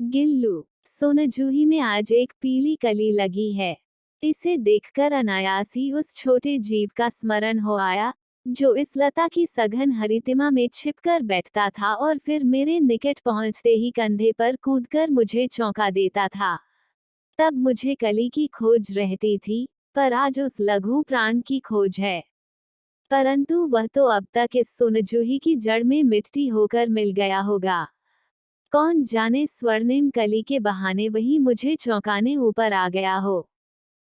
गिल्लू। सोनजूही में आज एक पीली कली लगी है। इसे देखकर अनायास ही उस छोटे जीव का स्मरण हो आया, जो इस लता की सघन हरितिमा में छिपकर बैठता था और फिर मेरे निकट पहुंचते ही कंधे पर कूदकर मुझे चौंका देता था। तब मुझे कली की खोज रहती थी, पर आज उस लघु प्राण की खोज है। परंतु वह तो अब तक इस सोनजूही की जड़ में मिट्टी होकर मिल गया होगा। कौन जाने स्वर्णिम कली के बहाने वही मुझे चौंकाने ऊपर आ गया हो।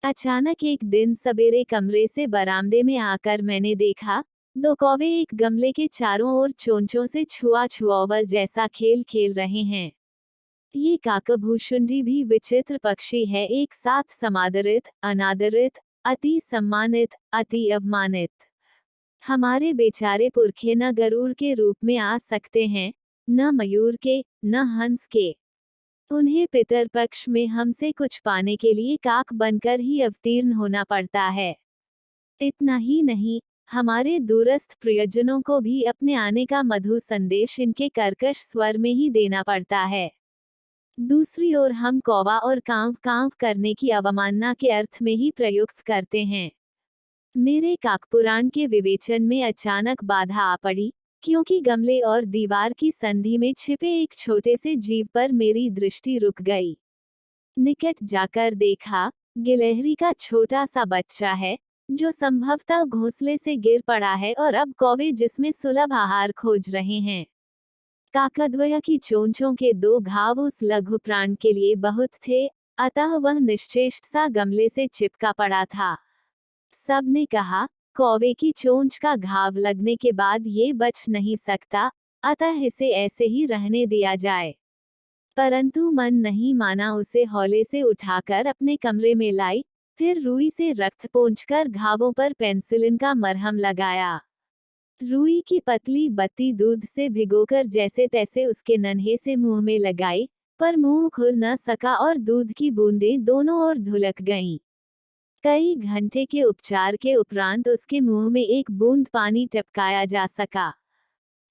अचानक एक दिन सवेरे कमरे से बरामदे में आकर मैंने देखा, दो कौवे एक गमले के चारों ओर चोंचों से छुआ छुआवल जैसा खेल खेल रहे हैं। ये काकभूषुंडी भी विचित्र पक्षी है, एक साथ समादरित, अनादरित, अति सम्मानित, अति अवमानित। हमारे बेचारे पुरखे न गरुड़ के रूप में आ सकते हैं, न मयूर के, न हंस के। उन्हें पितरपक्ष में हमसे कुछ पाने के लिए काक बनकर ही अवतीर्ण होना पड़ता है। इतना ही नहीं, हमारे दूरस्थ प्रियजनों को भी अपने आने का मधुर संदेश इनके कर्कश स्वर में ही देना पड़ता है। दूसरी ओर हम कौवा और कांव कांव करने की अवमानना के अर्थ में ही प्रयुक्त करते हैं। मेरे काकपुराण के विवेचन में अचानक बाधा आ पड़ी, क्योंकि गमले और दीवार की संधि में छिपे एक छोटे से जीव पर मेरी दृष्टि रुक गई। निकट जाकर देखा, गिलहरी का छोटा सा बच्चा है, जो संभवतः घोंसले से गिर पड़ा है और अब कौवे जिसमें सुलभ आहार खोज रहे हैं। काकद्वय की चोंचों के दो घाव उस लघु प्राण के लिए बहुत थे, अतः वह निश्चेष्ट सा गमले से चिपका पड़ा था। सबने कहा, कौवे की चोंच का घाव लगने के बाद ये बच नहीं सकता, अतः इसे ऐसे ही रहने दिया जाए। परंतु मन नहीं माना, उसे हौले से उठाकर अपने कमरे में लाई, फिर रुई से रक्त पोंछकर घावों पर पेंसिलिन का मरहम लगाया। रुई की पतली बत्ती दूध से भिगोकर जैसे तैसे उसके नन्हे से मुंह में लगाई, पर मुंह खुल न सका और दूध की बूंदें दोनों ओर धुलक गईं। कई घंटे के उपचार के उपरांत उसके मुंह में एक बूंद पानी टपकाया जा सका।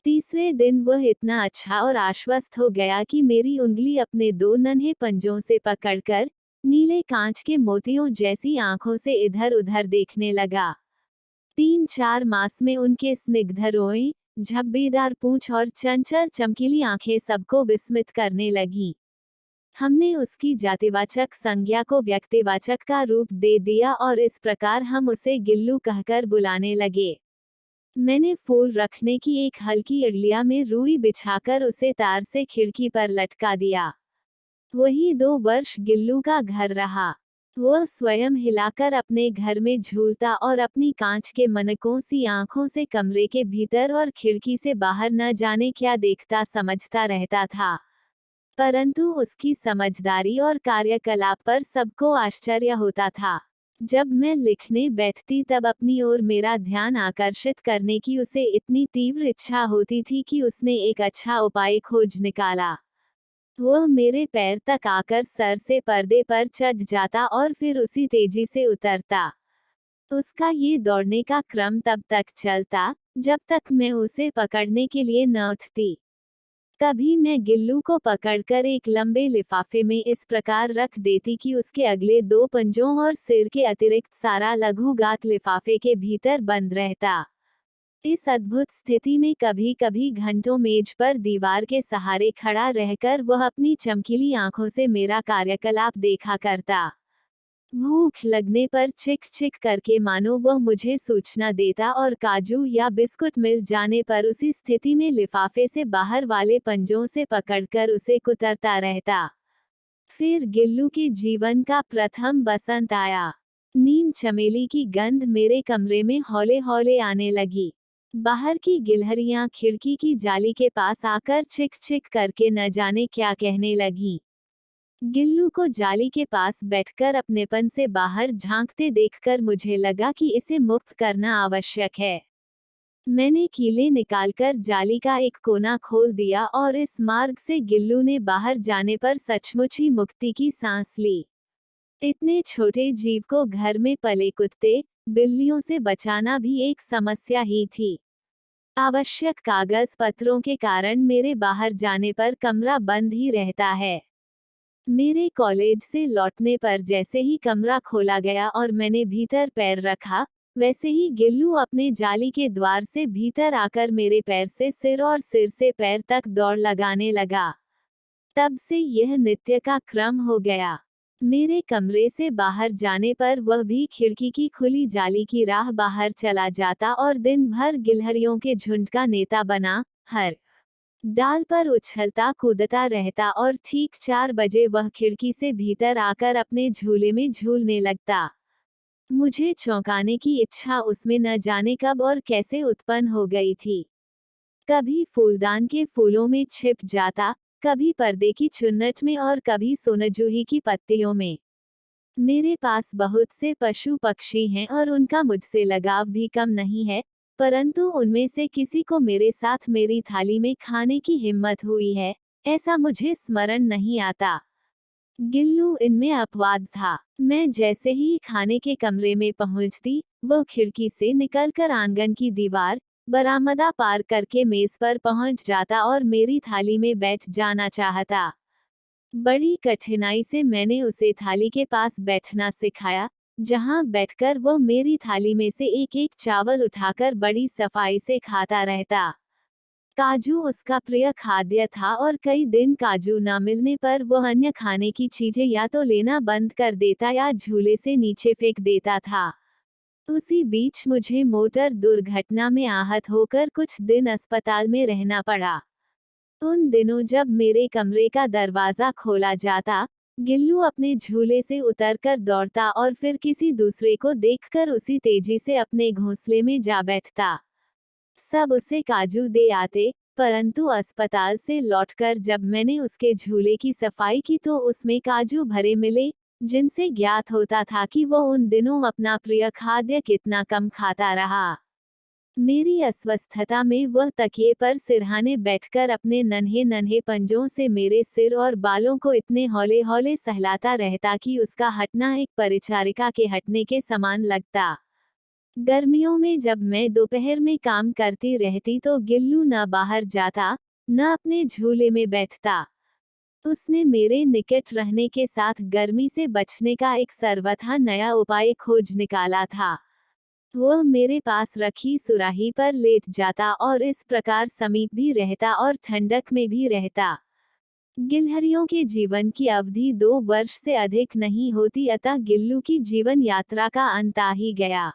तीसरे दिन वह इतना अच्छा और आश्वस्त हो गया कि मेरी उंगली अपने दो नन्हे पंजों से पकड़कर नीले कांच के मोतियों जैसी आंखों से इधर उधर देखने लगा। 3-4 मास में उनके स्निग्ध रोएं, झब्बेदार पूंछ और चंचल चमकीली आंखें सबको विस्मित करने लगीं। हमने उसकी जातिवाचक संज्ञा को व्यक्तिवाचक का रूप दे दिया और इस प्रकार हम उसे गिल्लू कहकर बुलाने लगे। मैंने फूल रखने की एक हल्की इडलिया में रुई बिछाकर उसे तार से खिड़की पर लटका दिया। वही 2 वर्ष गिल्लू का घर रहा। वह स्वयं हिलाकर अपने घर में झूलता और अपनी कांच के मनकों सी आंखों से कमरे के भीतर और खिड़की से बाहर न जाने क्या देखता समझता रहता था। परंतु उसकी समझदारी और कार्यकलाप पर सबको आश्चर्य होता था। जब मैं लिखने बैठती तब अपनी ओर मेरा ध्यान आकर्षित करने की उसे इतनी तीव्र इच्छा होती थी कि उसने एक अच्छा उपाय खोज निकाला। वह मेरे पैर तक आकर सर से पर्दे पर चढ़ जाता और फिर उसी तेजी से उतरता। उसका ये दौड़ने का क्रम तब तक चलता, जब तक मैं उसे पकड़ने के लिए न उठती। कभी मैं गिल्लू को पकड़कर एक लंबे लिफाफे में इस प्रकार रख देती कि उसके अगले 2 पंजों और सिर के अतिरिक्त सारा लघु गात लिफाफे के भीतर बंद रहता। इस अद्भुत स्थिति में कभी कभी घंटों मेज पर दीवार के सहारे खड़ा रहकर वह अपनी चमकीली आंखों से मेरा कार्यकलाप देखा करता। भूख लगने पर चिक चिक करके मानो वह मुझे सूचना देता और काजू या बिस्कुट मिल जाने पर उसी स्थिति में लिफाफे से बाहर वाले पंजों से पकड़कर उसे कुतरता रहता। फिर गिल्लू के जीवन का प्रथम बसंत आया। नीम चमेली की गंध मेरे कमरे में हौले हौले आने लगी। बाहर की गिलहरियां खिड़की की जाली के पास आकर चिक चिक करके न जाने क्या कहने लगीं। गिल्लू को जाली के पास बैठकर अपनेपन से बाहर झांकते देखकर मुझे लगा कि इसे मुक्त करना आवश्यक है। मैंने कीले निकालकर जाली का एक कोना खोल दिया और इस मार्ग से गिल्लू ने बाहर जाने पर सचमुच ही मुक्ति की सांस ली। इतने छोटे जीव को घर में पले कुत्ते, बिल्लियों से बचाना भी एक समस्या ही थी। आवश्यक कागज पत्रों के कारण मेरे बाहर जाने पर कमरा बंद ही रहता है। मेरे कॉलेज से लौटने पर जैसे ही कमरा खोला गया और मैंने भीतर पैर रखा, वैसे ही गिल्लू अपने जाली के द्वार से भीतर आकर मेरे पैर से सिर और सिर से पैर तक दौड़ लगाने लगा। तब से यह नित्य का क्रम हो गया। मेरे कमरे से बाहर जाने पर वह भी खिड़की की खुली जाली की राह बाहर चला जाता और दिन भर गिलहरियों के झुंड का नेता बना, हर डाल पर उछलता कूदता रहता और ठीक 4 बजे वह खिड़की से भीतर आकर अपने झूले में झूलने लगता। मुझे चौंकाने की इच्छा उसमें न जाने कब और कैसे उत्पन्न हो गई थी। कभी फूलदान के फूलों में छिप जाता, कभी पर्दे की चुन्नट में और कभी सोनजूही की पत्तियों में। मेरे पास बहुत से पशु पक्षी हैं और उनका मुझसे लगाव भी कम नहीं है, परंतु उनमें से किसी को मेरे साथ मेरी थाली में खाने की हिम्मत हुई है, ऐसा मुझे स्मरण नहीं आता। गिल्लू इनमें अपवाद था। मैं जैसे ही खाने के कमरे में पहुंचती, वो खिड़की से निकलकर आंगन की दीवार, बरामदा पार करके मेज पर पहुंच जाता और मेरी थाली में बैठ जाना चाहता। बड़ी कठिनाई से मैंने उसे थाली के पास बैठना सिखाया, जहां बैठकर वो मेरी थाली में से एक एक चावल उठाकर बड़ी सफाई से खाता रहता। काजू उसका प्रिय खाद्य था और कई दिन काजू न मिलने पर वह अन्य खाने की चीजें या तो लेना बंद कर देता या झूले से नीचे फेंक देता था। उसी बीच मुझे मोटर दुर्घटना में आहत होकर कुछ दिन अस्पताल में रहना पड़ा। उन दिनों जब मेरे कमरे का दरवाजा खोला जाता, गिल्लू अपने झूले से उतरकर दौड़ता और फिर किसी दूसरे को देखकर उसी तेजी से अपने घोंसले में जा बैठता। सब उसे काजू दे आते, परंतु अस्पताल से लौटकर जब मैंने उसके झूले की सफाई की तो उसमें काजू भरे मिले, जिनसे ज्ञात होता था कि वो उन दिनों अपना प्रिय खाद्य कितना कम खाता रहा। मेरी अस्वस्थता में वह तकिए पर सिरहाने बैठकर अपने नन्हे नन्हे पंजों से मेरे सिर और बालों को इतने हौले हौले सहलाता रहता कि उसका हटना एक परिचारिका के हटने के समान लगता। गर्मियों में जब मैं दोपहर में काम करती रहती तो गिल्लू न बाहर जाता, न अपने झूले में बैठता। उसने मेरे निकट रहने के साथ गर्मी से बचने का एक सर्वथा नया उपाय खोज निकाला था। वह मेरे पास रखी सुराही पर लेट जाता और इस प्रकार समीप भी रहता और ठंडक में भी रहता। गिलहरियों के जीवन की अवधि 2 वर्ष से अधिक नहीं होती, अतः गिल्लू की जीवन यात्रा का अंत आ ही गया।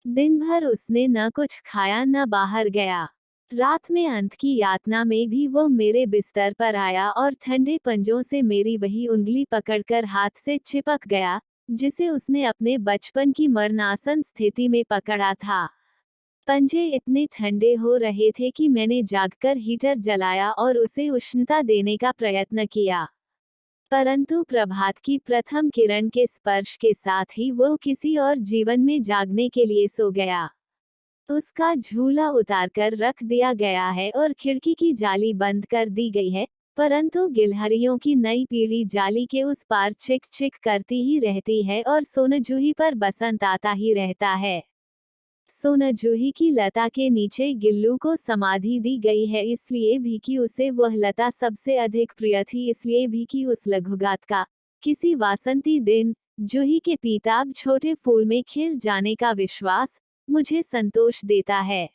दिन भर उसने न कुछ खाया न बाहर गया। रात में अंत की यातना में भी वो मेरे बिस्तर पर आया और ठंडे पंजों से मेरी वही उंगली पकड़कर हाथ से चिपक गया, जिसे उसने अपने बचपन की मरणासन स्थिति में पकड़ा था। पंजे इतने ठंडे हो रहे थे कि मैंने जागकर हीटर जलाया और उसे उष्णता देने का प्रयत्न किया, परंतु प्रभात की प्रथम किरण के स्पर्श के साथ ही वो किसी और जीवन में जागने के लिए सो गया। उसका झूला उतारकर रख दिया गया है और खिड़की की जाली बंद कर दी गई है, परंतु गिलहरियों की नई पीढ़ी जाली के उस पार चिक चिक करती ही रहती है और सोनजूही पर बसंत आता ही रहता है। सोनजूही की लता के नीचे गिल्लू को समाधि दी गई है, इसलिए भी कि उसे वह लता सबसे अधिक प्रिय थी, इसलिए भी कि उस लघुगात का किसी वासंती दिन जूही के पीताब छोटे फूल में खिल जाने का विश्वास मुझे संतोष देता है।